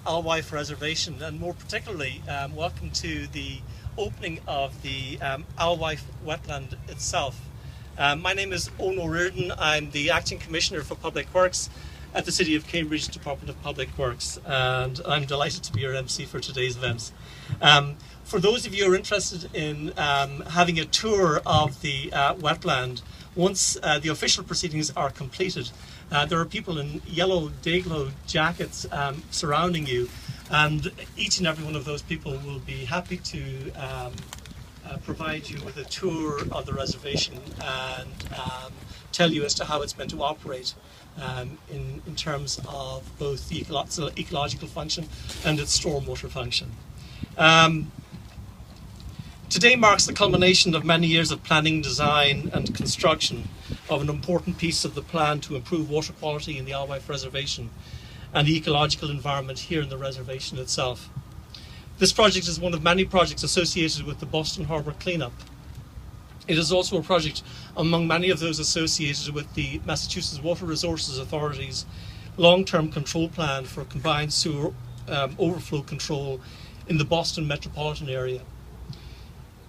Alewife Reservation, and more particularly welcome to the opening of the Alewife wetland itself. My name is Owen O'Riordan. I'm the Acting Commissioner for Public Works at the City of Cambridge Department of Public Works, and I'm delighted to be your MC for today's events. For those of you who are interested in having a tour of the wetland, once the official proceedings are completed, there are people in yellow day-glow jackets surrounding you, and each and every one of those people will be happy to provide you with a tour of the reservation and tell you as to how it's meant to operate in terms of both the ecological function and its stormwater function. Today marks the culmination of many years of planning, design and construction of an important piece of the plan to improve water quality in the Alewife Reservation and the ecological environment here in the reservation itself. This project is one of many projects associated with the Boston Harbour cleanup. It is also a project among many of those associated with the Massachusetts Water Resources Authority's long-term control plan for combined sewer overflow control in the Boston metropolitan area.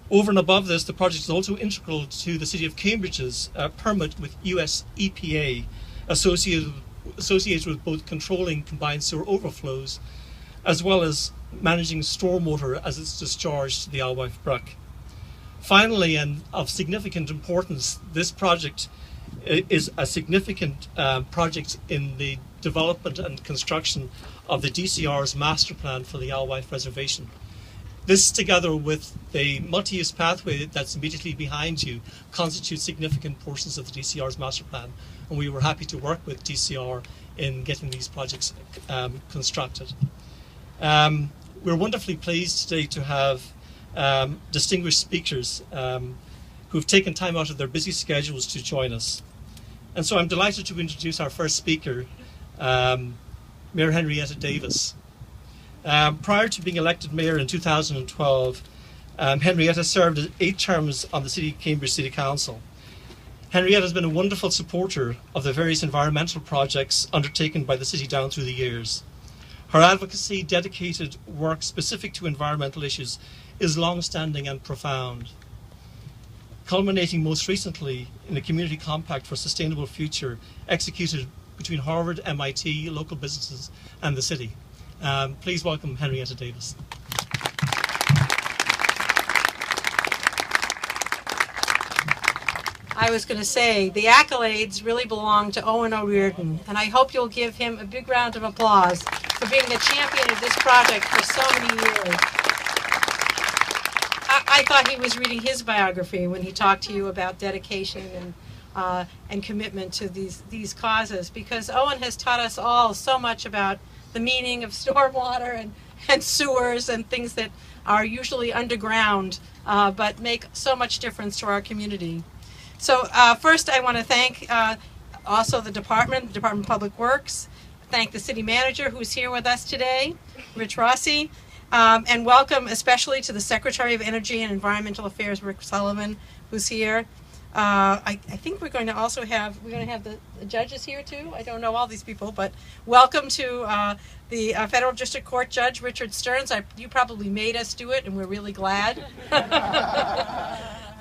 Over and above this, the project is also integral to the City of Cambridge's permit with US EPA associated with both controlling combined sewer overflows as well as managing stormwater as it's discharged to the Alewife Brook. Finally, and of significant importance, this project is a significant project in the development and construction of the DCR's master plan for the Alewife Reservation. This, together with the multi-use pathway that's immediately behind you, constitutes significant portions of the DCR's master plan, and we were happy to work with DCR in getting these projects constructed. We're wonderfully pleased today to have distinguished speakers who've taken time out of their busy schedules to join us. And so I'm delighted to introduce our first speaker, Mayor Henrietta Davis. Prior to being elected mayor in 2012, Henrietta served 8 terms on the Cambridge City Council. Henrietta has been a wonderful supporter of the various environmental projects undertaken by the city down through the years. Her advocacy, dedicated work specific to environmental issues is long-standing and profound, culminating most recently in a community compact for a sustainable future executed between Harvard, MIT, local businesses and the city. Please welcome Henrietta Davis. I was going to say, the accolades really belong to Owen O'Riordan, and I hope you'll give him a big round of applause for being the champion of this project for so many years. I thought he was reading his biography when he talked to you about dedication and commitment to these causes, because Owen has taught us all so much about the meaning of stormwater and sewers and things that are usually underground but make so much difference to our community. So first I want to thank also the Department of Public Works, thank the City Manager who's here with us today, Rich Rossi, and welcome especially to the Secretary of Energy and Environmental Affairs, Rick Sullivan, who's here. I think we're going to also have, the judges here too. I don't know all these people, but welcome to the Federal District Court Judge Richard Stearns. You probably made us do it, and we're really glad.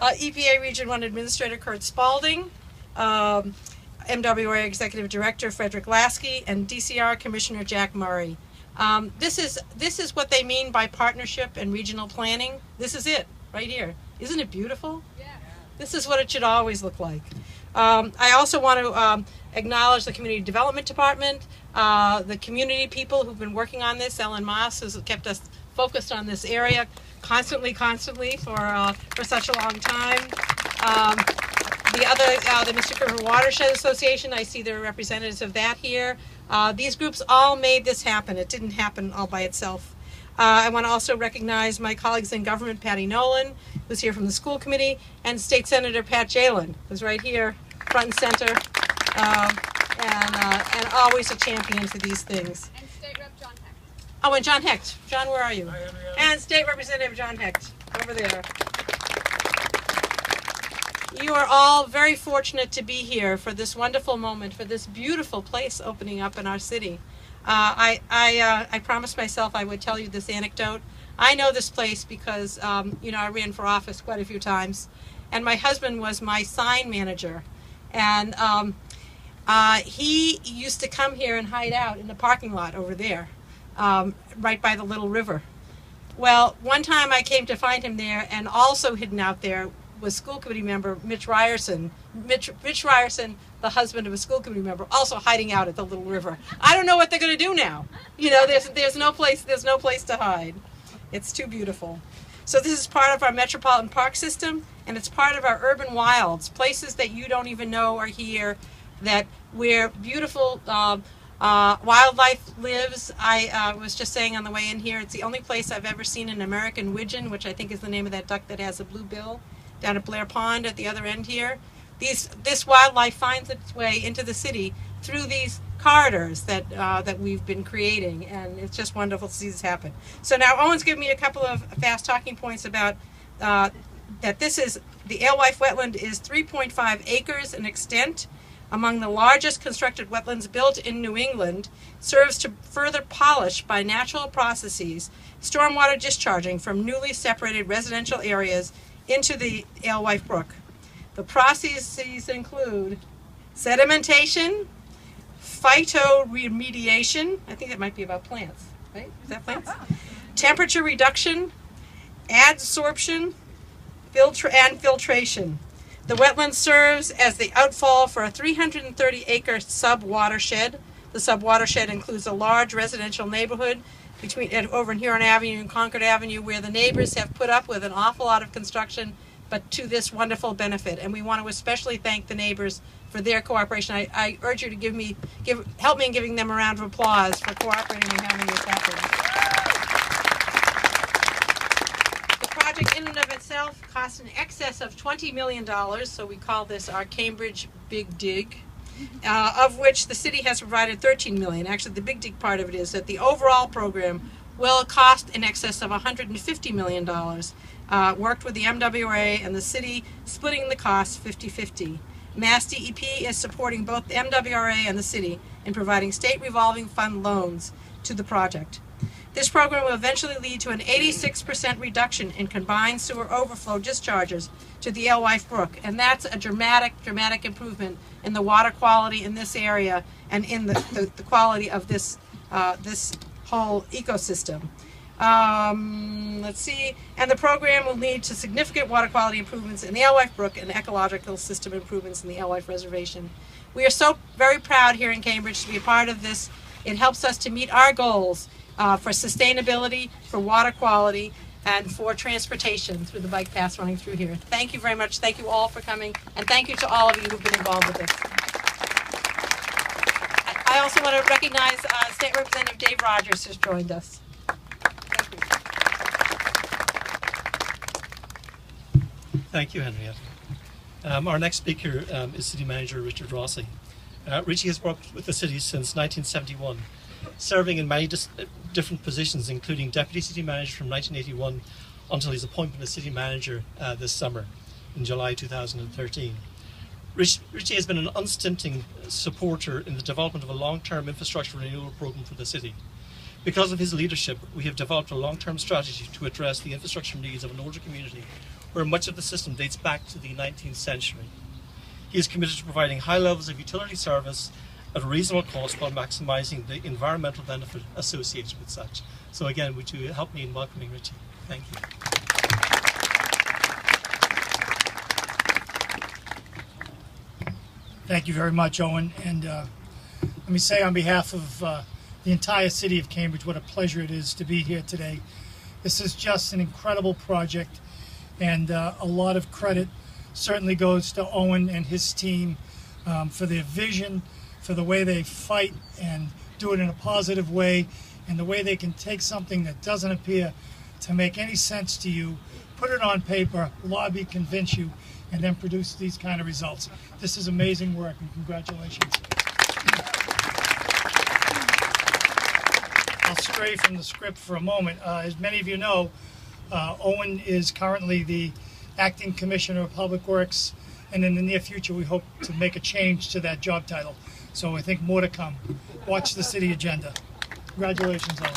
EPA Region 1 Administrator Kurt Spalding, MWA Executive Director Frederick Lasky, and DCR Commissioner Jack Murray. This is what they mean by partnership and regional planning. This is it, right here. Isn't it beautiful? Yeah. This is what it should always look like. I also want to acknowledge the Community Development Department, the community people who've been working on this. Ellen Moss has kept us focused on this area constantly for such a long time. The Mystic River Watershed Association, I see there are representatives of that here. These groups all made this happen. It didn't happen all by itself. I want to also recognize my colleagues in government, Patty Nolan, who's here from the school committee, and State Senator Pat Jalen, who's right here, front and center, and always a champion for these things. And State Rep John Hecht. Oh, and John Hecht. John, where are you? Hi, and State Representative John Hecht, over there. You are all very fortunate to be here for this wonderful moment, for this beautiful place opening up in our city. I promised myself I would tell you this anecdote. I know this place because, I ran for office quite a few times, and my husband was my sign manager. And he used to come here and hide out in the parking lot over there, right by the little river. Well, one time I came to find him there, and also hidden out there was school committee member Mitch Ryerson. Mitch Ryerson, the husband of a school committee member, also hiding out at the little river. I don't know what they're going to do now. There's no place to hide. It's too beautiful. So this is part of our metropolitan park system, and it's part of our urban wilds, places that you don't even know are here, where beautiful wildlife lives. I was just saying on the way in here, it's the only place I've ever seen an American widgeon, which I think is the name of that duck that has a blue bill, down at Blair Pond at the other end here. This wildlife finds its way into the city through these corridors that we've been creating, and it's just wonderful to see this happen. So now Owen's given me a couple of fast talking points about that the Alewife Wetland is 3.5 acres in extent, among the largest constructed wetlands built in New England, serves to further polish by natural processes stormwater discharging from newly separated residential areas into the Alewife Brook. The processes include sedimentation, phytoremediation, I think that might be about plants, right? Is that plants? Temperature reduction, adsorption, and filtration. The wetland serves as the outfall for a 330-acre sub-watershed. The sub-watershed includes a large residential neighborhood over in Huron Avenue and Concord Avenue, where the neighbors have put up with an awful lot of construction, but to this wonderful benefit. And we want to especially thank the neighbors for their cooperation. I urge you to help me in giving them a round of applause for cooperating and having this happen. The project in and of itself costs in excess of $20 million, so we call this our Cambridge Big Dig, of which the city has provided $13 million. Actually, the Big Dig part of it is that the overall program will cost in excess of $150 million. Worked with the MWRA and the city, splitting the cost 50-50. Mass DEP is supporting both the MWRA and the city in providing state revolving fund loans to the project. This program will eventually lead to an 86% reduction in combined sewer overflow discharges to the Alewife Brook, and that's a dramatic improvement in the water quality in this area and in the quality of this whole ecosystem. Let's see, and the program will lead to significant water quality improvements in the Alewife Brook and ecological system improvements in the Alewife Reservation. We are so very proud here in Cambridge to be a part of this. It helps us to meet our goals for sustainability, for water quality, and for transportation through the bike paths running through here. Thank you very much. Thank you all for coming, and thank you to all of you who've been involved with this. I also want to recognize State Representative Dave Rogers has joined us. Thank you, Henriette. Our next speaker is City Manager Richard Rossi. Richie has worked with the city since 1971, serving in many different positions, including Deputy City Manager from 1981 until his appointment as City Manager this summer, in July 2013. Richie has been an unstinting supporter in the development of a long-term infrastructure renewal program for the city. Because of his leadership, we have developed a long-term strategy to address the infrastructure needs of an older community where much of the system dates back to the 19th century. He is committed to providing high levels of utility service at a reasonable cost while maximising the environmental benefit associated with such. So again, would you help me in welcoming Richie? Thank you. Thank you very much, Owen. And let me say on behalf of the entire city of Cambridge, what a pleasure it is to be here today. This is just an incredible project, and a lot of credit certainly goes to Owen and his team for their vision, for the way they fight and do it in a positive way, and the way they can take something that doesn't appear to make any sense to you, put it on paper, lobby, convince you, and then produce these kind of results. This is amazing work, and congratulations. I'll stray from the script for a moment. As many of you know, Owen is currently the Acting Commissioner of Public Works, and in the near future we hope to make a change to that job title. So I think more to come. Watch the city agenda. Congratulations, Owen.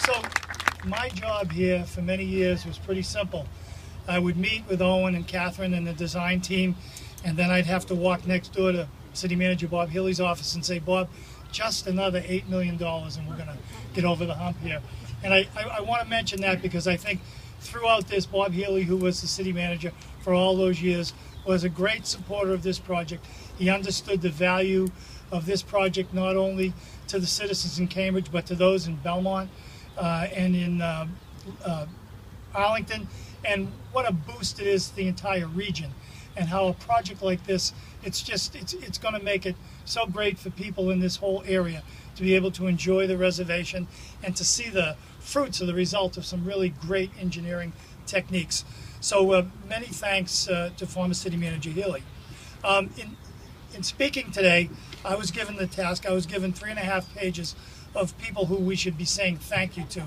So my job here for many years was pretty simple. I would meet with Owen and Catherine and the design team, and then I'd have to walk next door to City Manager Bob Healy's office and say, Bob, just another $8 million and we're going to get over the hump here. And I want to mention that because I think throughout this, Bob Healy, who was the city manager for all those years, was a great supporter of this project. He understood the value of this project not only to the citizens in Cambridge, but to those in Belmont and in Arlington, and what a boost it is to the entire region, and how a project like this, it's going to make it so great for people in this whole area to be able to enjoy the reservation and to see the fruits of the result of some really great engineering techniques. So many thanks to former City Manager Healy. In speaking today, I was given the task, I was given 3.5 pages of people who we should be saying thank you to.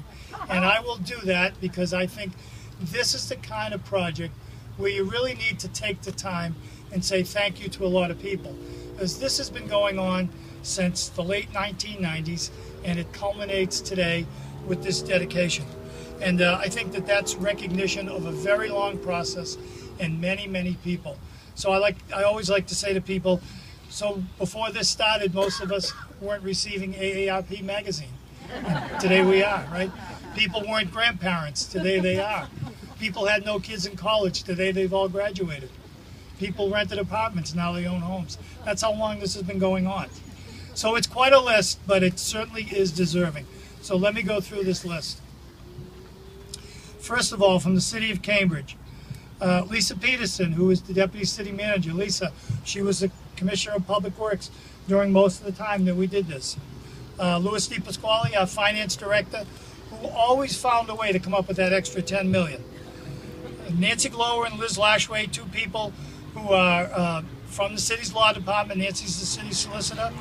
And I will do that because I think this is the kind of project where you really need to take the time and say thank you to a lot of people. Because this has been going on since the late 1990s, and it culminates today with this dedication. And I think that that's recognition of a very long process and many, many people. So I always like to say to people, so before this started, most of us weren't receiving AARP magazine. And today we are, right? People weren't grandparents. Today they are. People had no kids in college. Today they've all graduated. People rented apartments. Now they own homes. That's how long this has been going on. So it's quite a list, but it certainly is deserving. So let me go through this list. First of all, from the city of Cambridge, Lisa Peterson, who is the deputy city manager. Lisa, she was the commissioner of public works during most of the time that we did this. Louis DiPasquale, our finance director, who always found a way to come up with that extra $10 million. Nancy Glower and Liz Lashway, two people who are from the city's law department. Nancy's the city solicitor,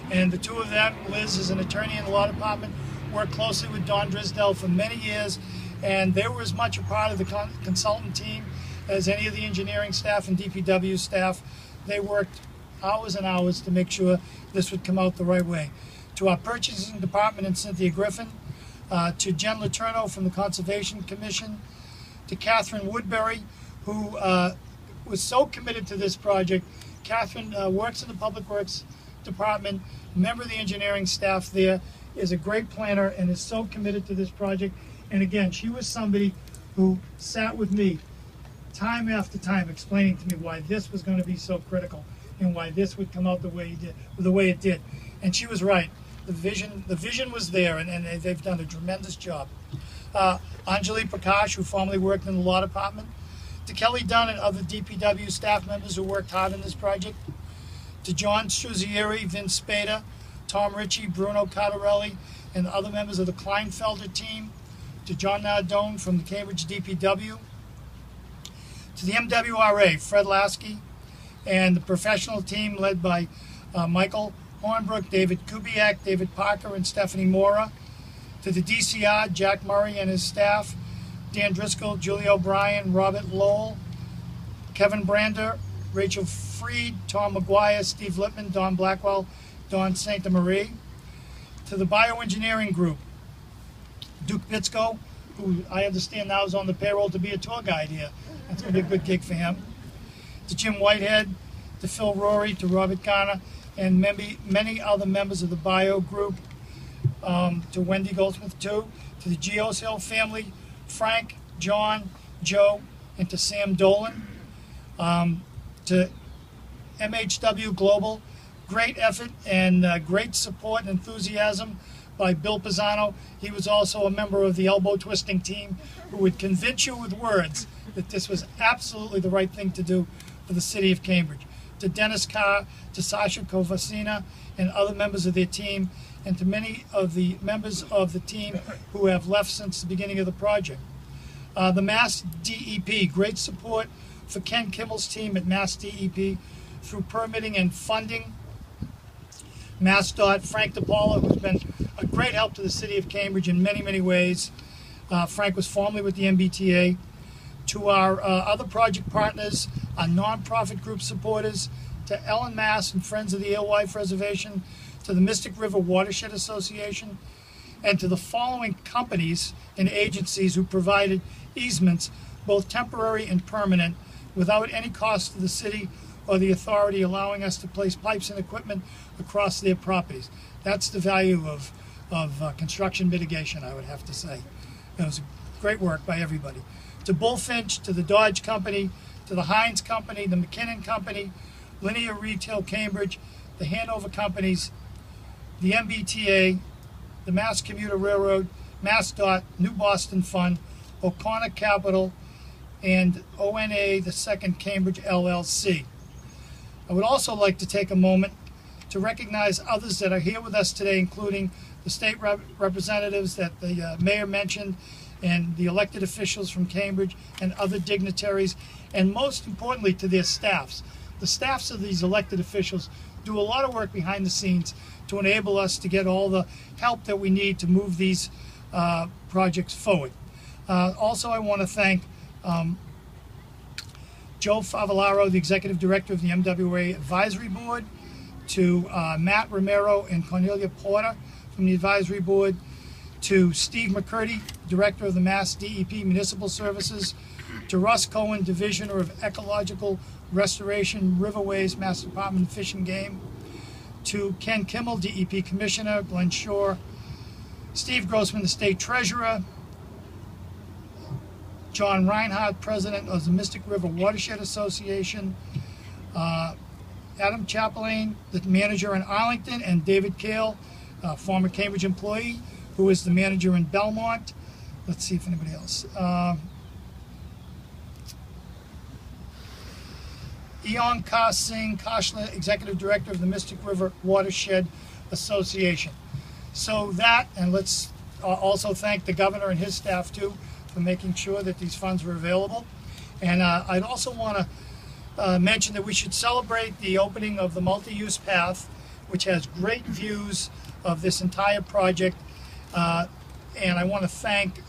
and the two of them, Liz is an attorney in the law department, worked closely with Don Drisdell for many years, and they were as much a part of the consultant team as any of the engineering staff and DPW staff. They worked hours and hours to make sure this would come out the right way. To our purchasing department and Cynthia Griffin, to Jen Letourneau from the Conservation Commission, to Catherine Woodbury, who was so committed to this project. Catherine works in the Public Works Department, member of the engineering staff there, is a great planner and is so committed to this project. And again, she was somebody who sat with me time after time explaining to me why this was going to be so critical and why this would come out the way it did. And she was right. The vision was there, and they've done a tremendous job. Anjali Prakash, who formerly worked in the law department, to Kelly Dunn and other DPW staff members who worked hard in this project, to John Struzieri, Vince Spada, Tom Ritchie, Bruno Cardarelli, and other members of the Kleinfelder team, to John Nardone from the Cambridge DPW, to the MWRA, Fred Lasky, and the professional team led by Michael Hornbrook, David Kubiak, David Parker, and Stephanie Mora, to the DCR, Jack Murray and his staff, Dan Driscoll, Julie O'Brien, Robert Lowell, Kevin Brander, Rachel Freed, Tom McGuire, Steve Lippman, Don Blackwell, Don Santa Marie, to the bioengineering group, Duke Pitzko, who I understand now is on the payroll to be a tour guide here. That's going to be a good gig for him. To Jim Whitehead, to Phil Rory, to Robert Garner, and many other members of the bio group, to Wendy Goldsmith too, to the Geos Hill family, Frank, John, Joe, and to Sam Dolan, to MHW Global, great effort and great support and enthusiasm by Bill Pisano. He was also a member of the elbow twisting team who would convince you with words that this was absolutely the right thing to do for the city of Cambridge. To Dennis Carr, to Sasha Kovacina, and other members of their team, and to many of the members of the team who have left since the beginning of the project. The Mass DEP, great support for Ken Kimmel's team at Mass DEP through permitting and funding. MassDOT, Frank DePaula, who's been a great help to the city of Cambridge in many, many ways. Frank was formerly with the MBTA. To our other project partners, our nonprofit group supporters, to Ellen Mass and Friends of the Alewife Reservation, to the Mystic River Watershed Association, and to the following companies and agencies who provided easements, both temporary and permanent, without any cost to the city or the authority, allowing us to place pipes and equipment across their properties. That's the value of construction mitigation, I would have to say. It was great work by everybody. To Bullfinch, to the Dodge Company, to the Heinz Company, the McKinnon Company, Linear Retail Cambridge, the Hanover Companies, the MBTA, the Mass Commuter Railroad, MassDOT, New Boston Fund, O'Connor Capital, and ONA, the Second Cambridge LLC. I would also like to take a moment to recognize others that are here with us today, including the state representatives that the mayor mentioned, and the elected officials from Cambridge and other dignitaries, and most importantly to their staffs. The staffs of these elected officials do a lot of work behind the scenes to enable us to get all the help that we need to move these projects forward. Also, I want to thank Joe Favallaro, the Executive Director of the MWA Advisory Board, to Matt Romero and Cornelia Porter from the Advisory Board, to Steve McCurdy, Director of the Mass DEP Municipal Services, to Russ Cohen, Divisioner of Ecological Restoration, Riverways, Mass Department of Fish and Game, to Ken Kimmel, DEP Commissioner, Glenn Shore, Steve Grossman, the State Treasurer, John Reinhardt, President of the Mystic River Watershed Association, Adam Chapelain, the manager in Arlington, and David Kale, former Cambridge employee, who is the manager in Belmont. Let's see if anybody else. Eon Kar Singh Kashla, Executive Director of the Mystic River Watershed Association. So that, and let's also thank the governor and his staff too for making sure that these funds were available. And I'd also want to mention that we should celebrate the opening of the multi-use path, which has great views of this entire project. And I want to thank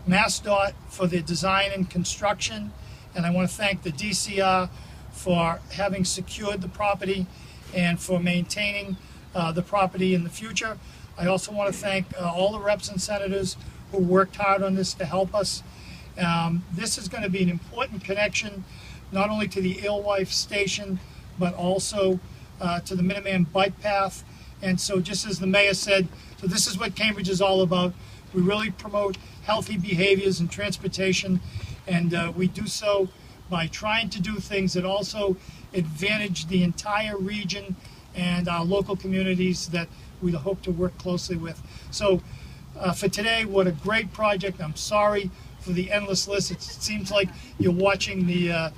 MassDOT for the design and construction, and I want to thank the DCR for having secured the property and for maintaining the property in the future. I also want to thank all the reps and senators who worked hard on this to help us. This is going to be an important connection not only to the Alewife Station, but also to the Minuteman Bike Path. And so just as the mayor said, so this is what Cambridge is all about. We really promote healthy behaviors in transportation, and we do so by trying to do things that also advantage the entire region and our local communities that we hope to work closely with. So for today, what a great project. I'm sorry for the endless list. It seems like you're watching the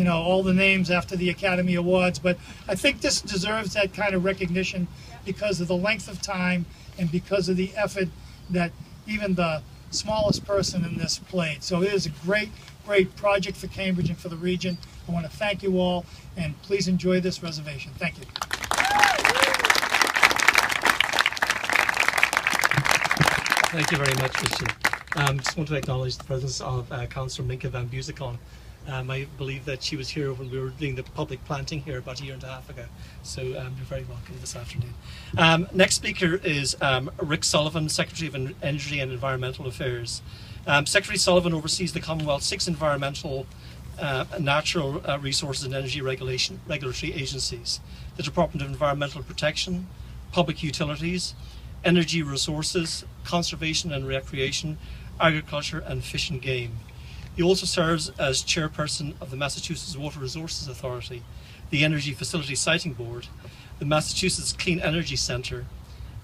all the names after the Academy Awards, but I think this deserves that kind of recognition because of the length of time and because of the effort that even the smallest person in this played. So it is a great, great project for Cambridge and for the region. I want to thank you all, and please enjoy this reservation. Thank you. Thank you very much, Richard. Just want to acknowledge the presence of Councillor Minka Van Buzikon. I believe that she was here when we were doing the public planting here about a year and a half ago. So you're very welcome this afternoon. Next speaker is Rick Sullivan, Secretary of Energy and Environmental Affairs. Secretary Sullivan oversees the Commonwealth's 6 environmental, natural resources and energy regulatory agencies: the Department of Environmental Protection, Public Utilities, Energy Resources, Conservation and Recreation, Agriculture and Fish and Game. He also serves as chairperson of the Massachusetts Water Resources Authority, the Energy Facility Siting Board, the Massachusetts Clean Energy Center,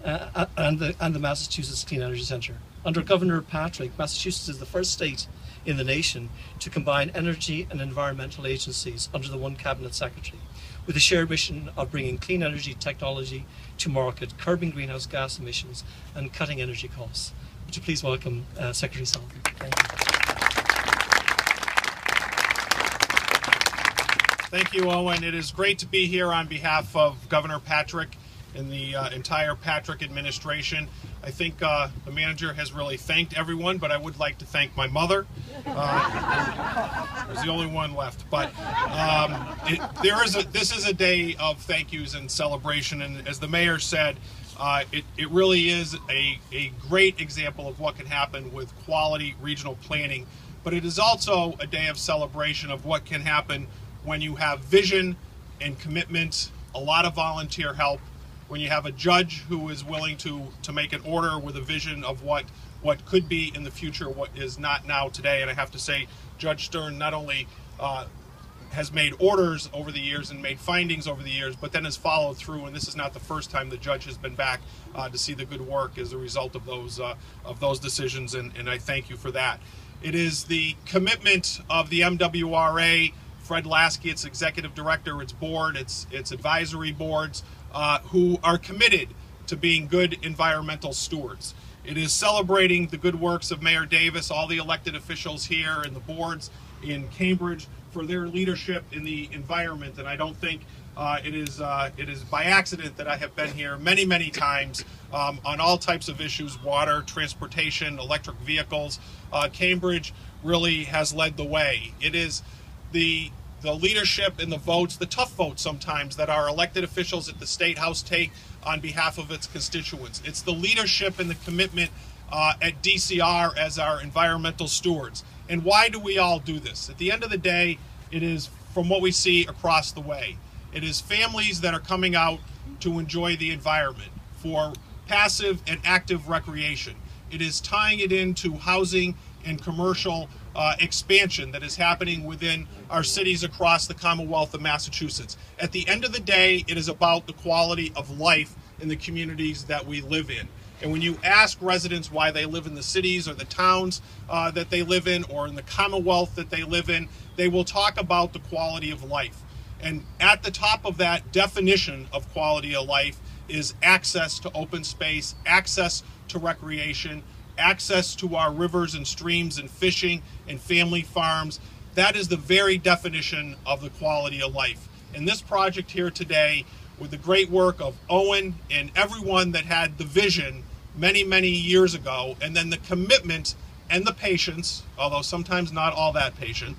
and the Massachusetts Clean Energy Center. Under Governor Patrick, Massachusetts is the first state in the nation to combine energy and environmental agencies under the one cabinet secretary, with a shared mission of bringing clean energy technology to market, curbing greenhouse gas emissions, and cutting energy costs. Would you please welcome Secretary Sullivan? Thank you. Thank you, Owen. It is great to be here on behalf of Governor Patrick and the entire Patrick administration. I think the manager has really thanked everyone, but I would like to thank my mother. There's the only one left. But this is a day of thank yous and celebration, and as the mayor said, it really is a great example of what can happen with quality regional planning. But it is also a day of celebration of what can happen when you have vision and commitment, a lot of volunteer help, when you have a judge who is willing to make an order with a vision of what could be in the future, what is not now today. And I have to say, Judge Stern not only has made orders over the years and made findings over the years, but then has followed through, and this is not the first time the judge has been back to see the good work as a result of those decisions, and I thank you for that. It is the commitment of the MWRA, Fred Lasky, its executive director, its board, its advisory boards, who are committed to being good environmental stewards. It is celebrating the good works of Mayor Davis, all the elected officials here and the boards in Cambridge for their leadership in the environment. And I don't think it is by accident that I have been here many, many times on all types of issues: water, transportation, electric vehicles. Cambridge really has led the way. It is the leadership and the votes, the tough votes sometimes, that our elected officials at the State House take on behalf of its constituents. It's the leadership and the commitment at DCR as our environmental stewards. And why do we all do this? At the end of the day, it is from what we see across the way. It is families that are coming out to enjoy the environment for passive and active recreation. It is tying it into housing and commercial expansion that is happening within our cities across the Commonwealth of Massachusetts. At the end of the day, it is about the quality of life in the communities that we live in. And when you ask residents why they live in the cities or the towns that they live in, or in the Commonwealth that they live in, they will talk about the quality of life. And at the top of that definition of quality of life is access to open space, access to recreation, access to our rivers and streams and fishing and family farms. That is the very definition of the quality of life. And this project here today, with the great work of Owen and everyone that had the vision many, many years ago, and then the commitment and the patience, although sometimes not all that patient,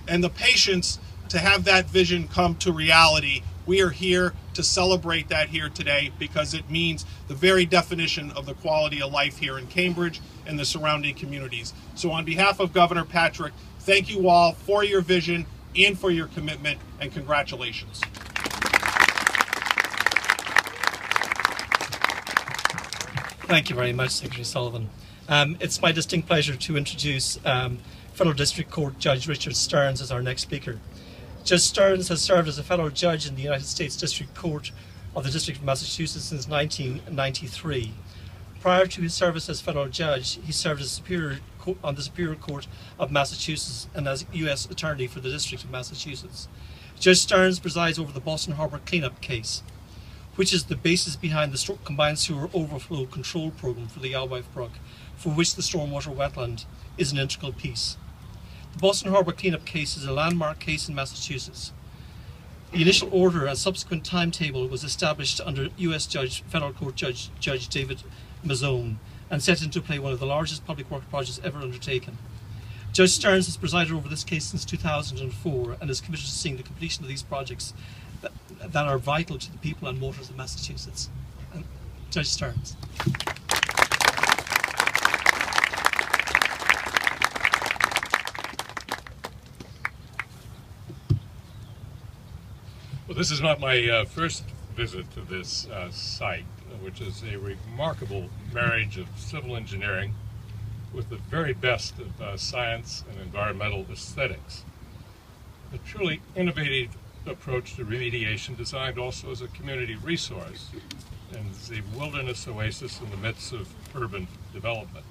and the patience to have that vision come to reality. We are here to celebrate that here today because it means the very definition of the quality of life here in Cambridge and the surrounding communities. So on behalf of Governor Patrick, thank you all for your vision and for your commitment, and congratulations. Thank you very much, Secretary Sullivan. It's my distinct pleasure to introduce Federal District Court Judge Richard Stearns as our next speaker. Judge Stearns has served as a federal judge in the United States District Court of the District of Massachusetts since 1993. Prior to his service as federal judge, he served as on the Superior Court of Massachusetts and as U.S. Attorney for the District of Massachusetts. Judge Stearns presides over the Boston Harbor cleanup case, which is the basis behind the combined sewer overflow control program for the Alewife Brook, for which the stormwater wetland is an integral piece. The Boston Harbor cleanup case is a landmark case in Massachusetts. The initial order and subsequent timetable was established under U.S. Federal Court Judge David Mazzone and set into play one of the largest public works projects ever undertaken. Judge Stearns has presided over this case since 2004 and is committed to seeing the completion of these projects that are vital to the people and waters of Massachusetts. Judge Stearns. Well, this is not my first visit to this site, which is a remarkable marriage of civil engineering with the very best of science and environmental aesthetics. A truly innovative approach to remediation, designed also as a community resource and as a wilderness oasis in the midst of urban development.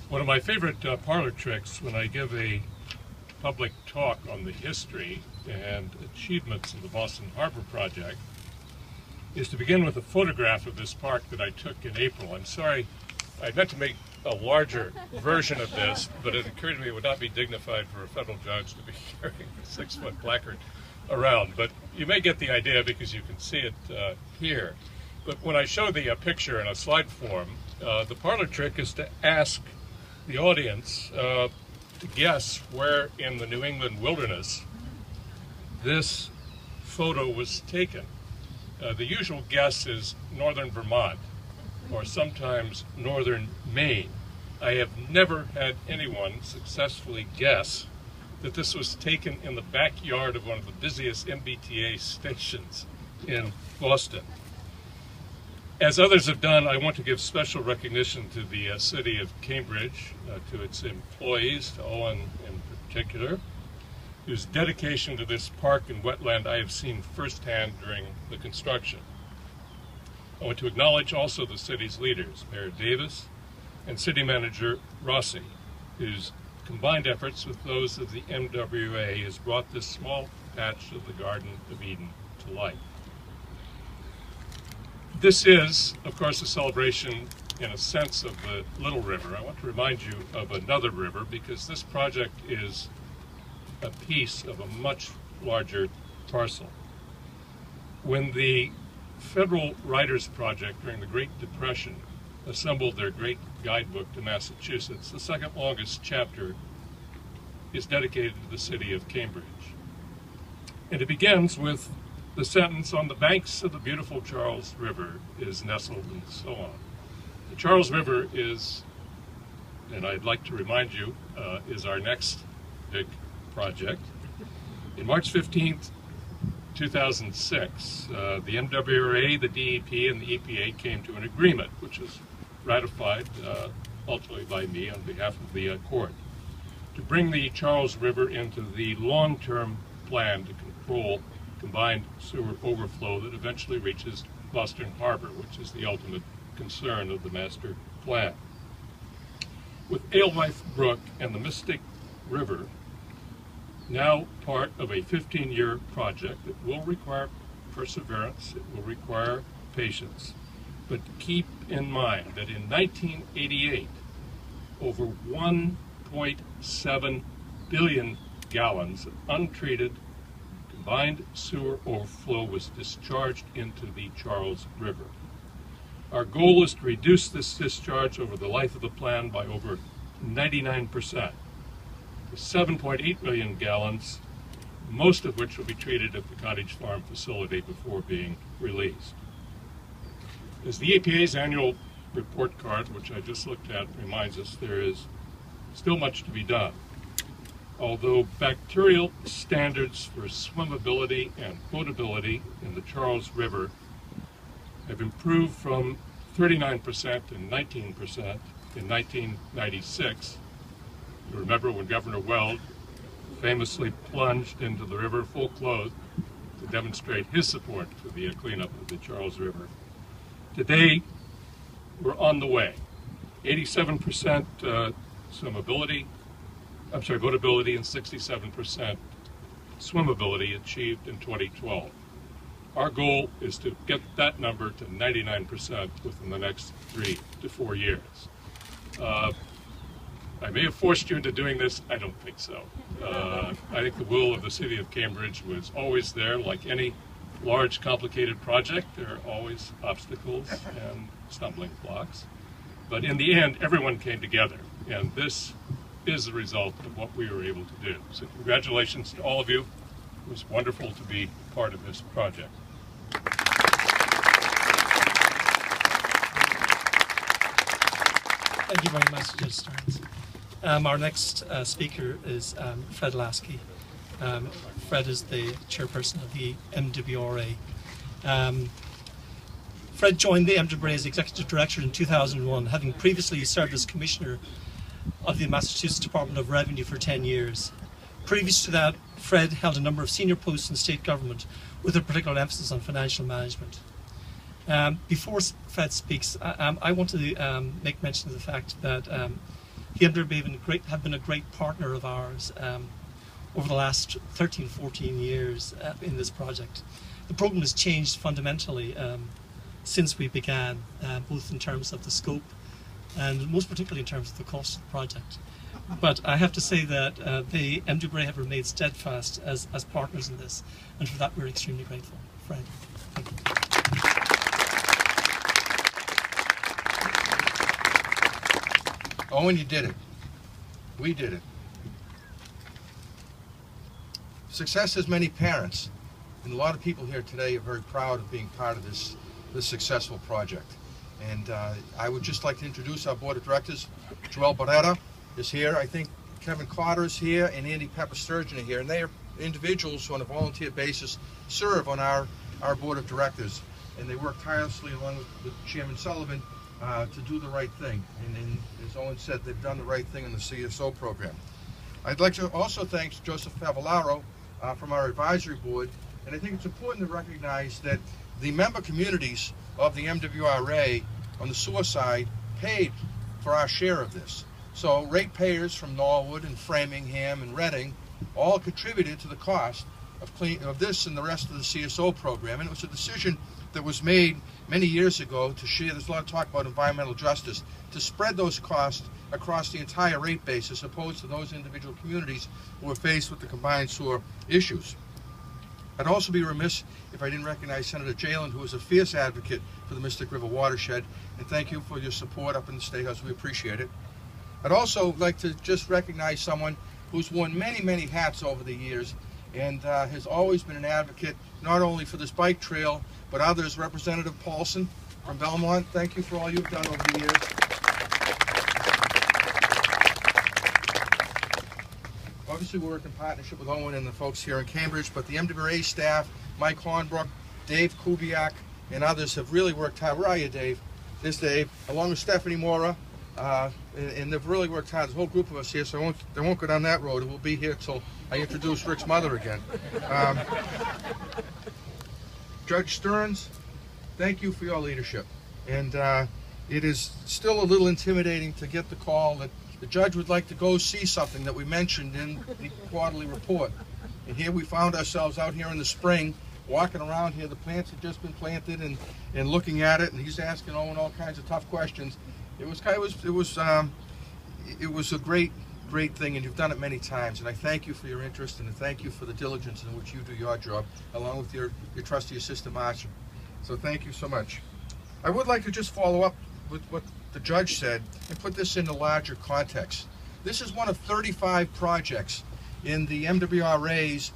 One of my favorite parlor tricks when I give a public talk on the history and achievements of the Boston Harbor project is to begin with a photograph of this park that I took in April. I'm sorry, I meant to make a larger version of this, but it occurred to me it would not be dignified for a federal judge to be carrying a 6-foot placard around. But you may get the idea because you can see it here. But when I show the picture in a slide form, the parlor trick is to ask the audience to guess where in the New England wilderness this photo was taken. The usual guess is northern Vermont, or sometimes northern Maine. I have never had anyone successfully guess that this was taken in the backyard of one of the busiest MBTA stations in Boston. As others have done, I want to give special recognition to the city of Cambridge, to its employees, to Owen in particular, whose dedication to this park and wetland I have seen firsthand during the construction. I want to acknowledge also the city's leaders, Mayor Davis and City Manager Rossi, whose combined efforts with those of the MWA has brought this small patch of the Garden of Eden to life. This is, of course, a celebration in a sense of the Little River. I want to remind you of another river because this project is a piece of a much larger parcel. When the Federal Writers Project during the Great Depression assembled their great guidebook to Massachusetts, the second longest chapter is dedicated to the city of Cambridge. And it begins with the sentence, "On the banks of the beautiful Charles River is nestled," and so on. The Charles River is, and I'd like to remind you, is our next big project. In March 15th, 2006, the MWRA, the DEP, and the EPA came to an agreement, which was ratified ultimately by me on behalf of the court, to bring the Charles River into the long-term plan to control combined sewer overflow that eventually reaches Boston Harbor, which is the ultimate concern of the master plan. With Alewife Brook and the Mystic River now part of a 15-year project that will require perseverance, it will require patience, but keep in mind that in 1988, over 1.7 billion gallons of untreated combined sewer overflow was discharged into the Charles River. Our goal is to reduce this discharge over the life of the plan by over 99%. 7.8 million gallons, most of which will be treated at the Cottage Farm facility before being released. As the EPA's annual report card, which I just looked at, reminds us, there is still much to be done. Although bacterial standards for swimmability and potability in the Charles River have improved from 39% and 19% in 1996, you remember when Governor Weld famously plunged into the river full clothed to demonstrate his support for the cleanup of the Charles River. Today, we're on the way. 87% potability and 67% swimmability achieved in 2012. Our goal is to get that number to 99% within the next 3 to 4 years. I may have forced you into doing this. I don't think so. I think the will of the city of Cambridge was always there. Like any large, complicated project, there are always obstacles and stumbling blocks. But in the end, everyone came together, and this is the result of what we were able to do. So congratulations to all of you. It was wonderful to be part of this project. Thank you very much, Judge Stearns. Our next speaker is Fred Lasky. Fred is the chairperson of the MWRA. Fred joined the MWRA as executive director in 2001, having previously served as commissioner of the Massachusetts Department of Revenue for 10 years. Previous to that, Fred held a number of senior posts in state government with a particular emphasis on financial management. Before Fred speaks, I want to make mention of the fact that the MWRA have been a great partner of ours over the last 13, 14 years in this project. The program has changed fundamentally since we began, both in terms of the scope and most particularly in terms of the cost of the project. But I have to say that the MWRA have remained steadfast as partners in this, and for that we're extremely grateful. Fred, thank you. Owen, you did it. We did it. Success has many parents, and a lot of people here today are very proud of being part of this successful project. And I would just like to introduce our board of directors. Joel Barrera is here. I think Kevin Carter is here, and Andy Pepper-Sturgeon are here. And they are individuals who on a volunteer basis serve on our board of directors. And they work tirelessly along with Chairman Sullivan to do the right thing. And as Owen said, they've done the right thing in the CSO program. I'd like to also thank Joseph Favolaro from our advisory board. And I think it's important to recognize that the member communities of the MWRA on the sewer side paid for our share of this. So ratepayers from Norwood and Framingham and Reading all contributed to the cost of this and the rest of the CSO program. And it was a decision that was made many years ago to share, there's a lot of talk about environmental justice, to spread those costs across the entire rate base as opposed to those individual communities who were faced with the combined sewer issues. I'd also be remiss if I didn't recognize Senator Jalen, who is a fierce advocate for the Mystic River watershed, and thank you for your support up in the State House. We appreciate it. I'd also like to just recognize someone who's worn many, many hats over the years and has always been an advocate not only for this bike trail, but others. Representative Paulson from Belmont, thank you for all you've done over the years. Obviously, we work in partnership with Owen and the folks here in Cambridge, but the MWRA staff, Mike Hornbrook, Dave Kubiak, and others have really worked hard. Where are you, Dave? There's Dave, along with Stephanie Mora, and they've really worked hard. There's a whole group of us here, so they won't go down that road. We'll be here till I introduce Rick's mother again. Judge Stearns, thank you for your leadership. And it is still a little intimidating to get the call that the judge would like to go see something that we mentioned in the quarterly report. And here we found ourselves out here in the spring, walking around here. The plants had just been planted and looking at it, and he's asking Owen all kinds of tough questions. It was a great thing, and you've done it many times. And I thank you for your interest, and I thank you for the diligence in which you do your job, along with your trusty assistant marshal. So thank you so much. I would like to just follow up with what the judge said and put this in a larger context. This is one of 35 projects in the MWRA's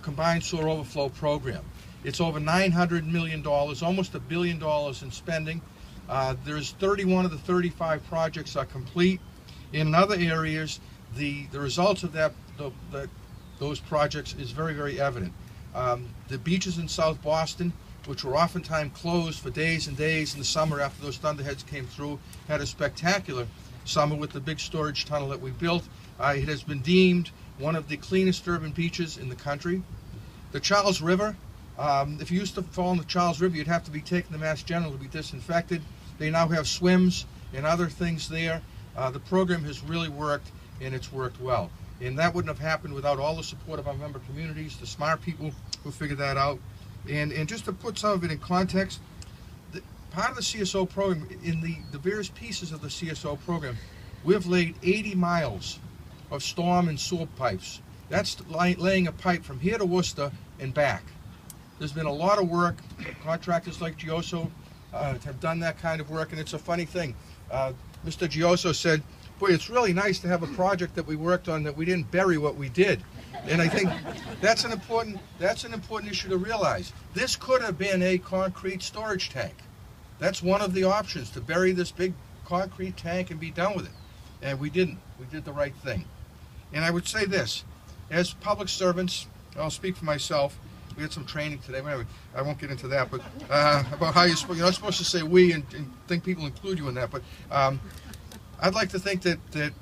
combined sewer overflow program. It's over $900 million, almost $1 billion in spending. There's 31 of the 35 projects are complete. In other areas, the results of those projects is very, very evident. The beaches in South Boston, which were oftentimes closed for days and days in the summer after those thunderheads came through, had a spectacular summer with the big storage tunnel that we built. It has been deemed one of the cleanest urban beaches in the country. The Charles River, if you used to fall in the Charles River, you'd have to be taken to Mass General to be disinfected. They now have swims and other things there. The program has really worked, and it's worked well. And that wouldn't have happened without all the support of our member communities, the smart people who figured that out. And just to put some of it in context, part of the CSO program, in the various pieces of the CSO program, we've laid 80 miles of storm and sewer pipes. That's laying a pipe from here to Worcester and back. There's been a lot of work. Contractors like Gioso have done that kind of work, and it's a funny thing. Mr. Gioso said, boy, it's really nice to have a project that we worked on that we didn't bury what we did. And I think that's an important issue to realize. This could have been a concrete storage tank. That's one of the options, to bury this big concrete tank and be done with it. And we didn't. We did the right thing. And I would say this, as public servants, I'll speak for myself. We had some training today. I won't get into that, but about how you're not supposed to say we and think people include you in that. But I'd like to think that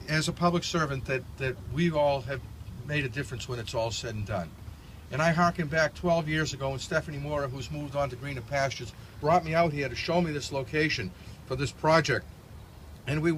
as a public servant that we all have made a difference when it's all said and done. And I harken back 12 years ago when Stephanie Mora, who's moved on to greener pastures, brought me out here to show me this location for this project. And we